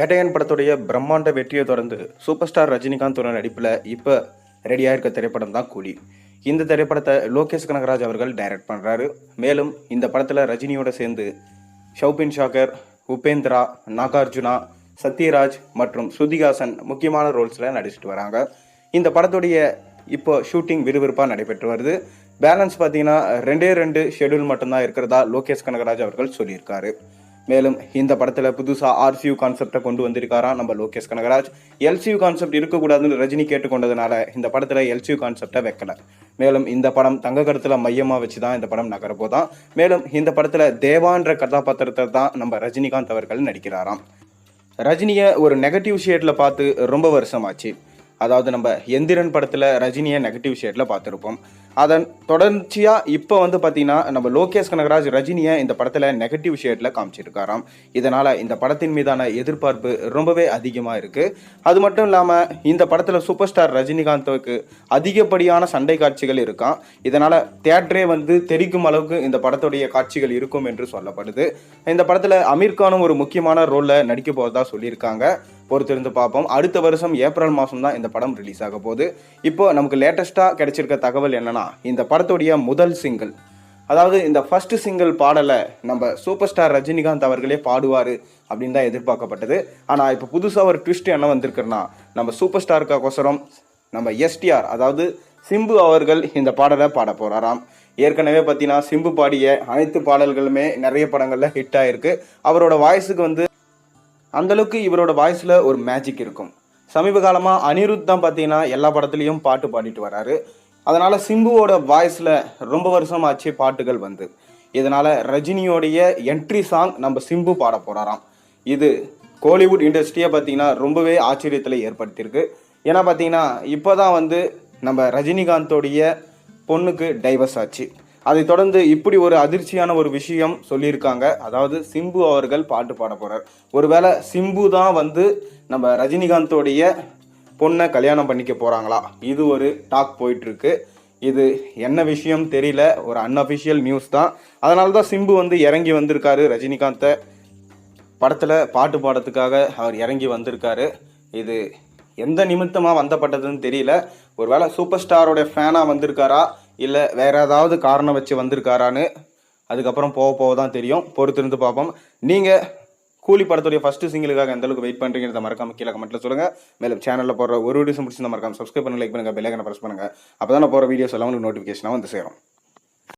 வேட்டையன் படத்துடைய பிரம்மாண்ட வெற்றியை தொடர்ந்து சூப்பர் ஸ்டார் ரஜினிகாந்தோட நடிப்பில் இப்போ ரெடியாக இருக்க திரைப்படம் தான் கூலி. இந்த திரைப்படத்தை லோகேஷ் கனகராஜ் அவர்கள் டைரக்ட் பண்ணுறாரு. மேலும் இந்த படத்தில் ரஜினியோட சேர்ந்து ஷௌபின் ஷாக்கர், உபேந்திரா, நாகார்ஜுனா, சத்யராஜ் மற்றும் ஸ்ருதிஹாசன் முக்கியமான ரோல்ஸில் நடிச்சிட்டு வராங்க. இந்த படத்துடைய இப்போ ஷூட்டிங் விறுவிறுப்பாக நடைபெற்று வருது. பேலன்ஸ் பார்த்தீங்கன்னா 2 ஷெடியூல் மட்டும்தான் இருக்கிறதா லோகேஷ் கனகராஜ் அவர்கள் சொல்லியிருக்காரு. மேலும் இந்த படத்தில் புதுசாக RCU கான்செப்டை கொண்டு வந்திருக்காராம் நம்ம லோகேஷ் கனகராஜ். LCU கான்செப்ட் இருக்கக்கூடாதுன்னு ரஜினி கேட்டுக்கொண்டதுனால இந்த படத்தில் LCU கான்செப்டை வைக்கல. மேலும் இந்த படம் தங்க கருத்தில் மையமாக வச்சு தான் இந்த படம் நகரப்போதான். மேலும் இந்த படத்தில் தேவான்ற கதாபாத்திரத்தை தான் நம்ம ரஜினிகாந்த் அவர்கள் நடிக்கிறாராம். ரஜினியை ஒரு நெகட்டிவ் ஷேடில் பார்த்து ரொம்ப வருஷமாச்சு. அதாவது நம்ம எந்திரன் படத்தில் ரஜினியை நெகட்டிவ் ஷேடில் பார்த்துருப்போம். அதன் தொடர்ச்சியாக இப்போ பார்த்தீங்கன்னா நம்ம லோகேஷ் கனகராஜ் ரஜினியை இந்த படத்தில் நெகட்டிவ் ஷேடில் காமிச்சிருக்காராம். இதனால் இந்த படத்தின் மீதான எதிர்பார்ப்பு ரொம்பவே அதிகமாக இருக்குது. அது மட்டும் இல்லாமல் இந்த படத்தில் சூப்பர் ஸ்டார் ரஜினிகாந்துக்கு அதிகப்படியான சண்டை காட்சிகள் இருக்கான். இதனால் தியேட்டரே தெரிக்கும் அளவுக்கு இந்த படத்துடைய காட்சிகள் இருக்கும் என்று சொல்லப்படுது. இந்த படத்தில் அமீர்கானும் ஒரு முக்கியமான ரோலில் நடிக்க போகிறதா சொல்லியிருக்காங்க. பொறுத்திருந்து பார்ப்போம். அடுத்த வருஷம் ஏப்ரல் மாதம் தான் இந்த படம் ரிலீஸ் ஆக போகுது. இப்போ நமக்கு லேட்டஸ்ட்டாக கிடைச்சிருக்க தகவல் என்னன்னா, இந்த படத்துடைய முதல் சிங்கிள், அதாவது இந்த ஃபர்ஸ்ட் சிங்கிள் பாடலை நம்ம சூப்பர் ஸ்டார் ரஜினிகாந்த் அவர்களே பாடுவார் அப்படின்னு தான் எதிர்பார்க்கப்பட்டது. ஆனால் இப்போ புதுசாக ஒரு ட்விஸ்ட் என்ன வந்திருக்குன்னா, நம்ம சூப்பர் ஸ்டாருக்கோசரம் நம்ம STR அதாவது சிம்பு அவர்கள் இந்த பாடலை பாட போகிறாராம். ஏற்கனவே பார்த்தீங்கன்னா சிம்பு பாடிய அனைத்து பாடல்களுமே நிறைய படங்களில் ஹிட் ஆகிருக்கு. அவரோட வாய்ஸுக்கு அந்தளவுக்கு இவரோட வாய்ஸில் ஒரு மேஜிக் இருக்கும். சமீப காலமாக அனிருத் தான் பார்த்தீங்கன்னா எல்லா படத்துலையும் பாட்டு பாடிட்டு வராரு. அதனால் சிம்புவோட வாய்ஸில் ரொம்ப வருஷம் ஆச்சு பாட்டுகள் இதனால் ரஜினியோடைய என்ட்ரி சாங் நம்ம சிம்பு பாட போகிறாராம். இது கோலிவுட் இண்டஸ்ட்ரியை பார்த்தீங்கன்னா ரொம்பவே ஆச்சரியத்தில் ஏற்படுத்தியிருக்கு. ஏன்னா பார்த்தீங்கன்னா இப்போ தான் நம்ம ரஜினிகாந்தோடைய பொண்ணுக்கு டைவர்ஸ் ஆச்சு. அதை தொடர்ந்து இப்படி ஒரு அதிர்ச்சியான ஒரு விஷயம் சொல்லியிருக்காங்க. அதாவது சிம்பு அவர்கள் பாட்டு பாட போகிறார். ஒருவேளை சிம்பு தான் நம்ம ரஜினிகாந்தோடைய பொண்ணை கல்யாணம் பண்ணிக்க போகிறாங்களா, இது ஒரு டாக் போயிட்டுருக்கு. இது என்ன விஷயம் தெரியல, ஒரு அன்அஃபிஷியல் நியூஸ் தான். அதனால தான் சிம்பு இறங்கி வந்திருக்காரு. ரஜினிகாந்தை படத்தில் பாட்டு பாடுறதுக்காக அவர் இறங்கி வந்திருக்காரு. இது எந்த நிமித்தமாக வந்தப்பட்டதுன்னு தெரியல. ஒருவேளை சூப்பர் ஸ்டாரோட ஃபேனாக வந்திருக்காரா, இல்லை வேறு ஏதாவது காரணம் வச்சு வந்திருக்காரான்னு அதுக்கப்புறம் போக தான் தெரியும். பொறுத்திருந்து பார்ப்போம். நீங்கள் கூலி படத்துடைய ஃபஸ்ட்டு சிங்கிளுக்காக எந்த அளவுக்கு வெயிட் பண்ணுறீங்கிறத மறக்காம கீழே கமெண்ட்டில் சொல்லுங்கள். மேலும் சேனலில் போடுற ஒரு வீடியோஸும் பிடிச்சிருந்தா மறக்காம சப்ஸ்கிரைப் பண்ணி லைக் பண்ணுங்கள், பெல் ஐக்கனை ப்ரெஸ் பண்ணுங்கள். அப்போ தான் நான் போகிற வீடியோஸ் எல்லாம் உங்களுக்கு நோட்டிஃபிகேஷனாக சேரும்.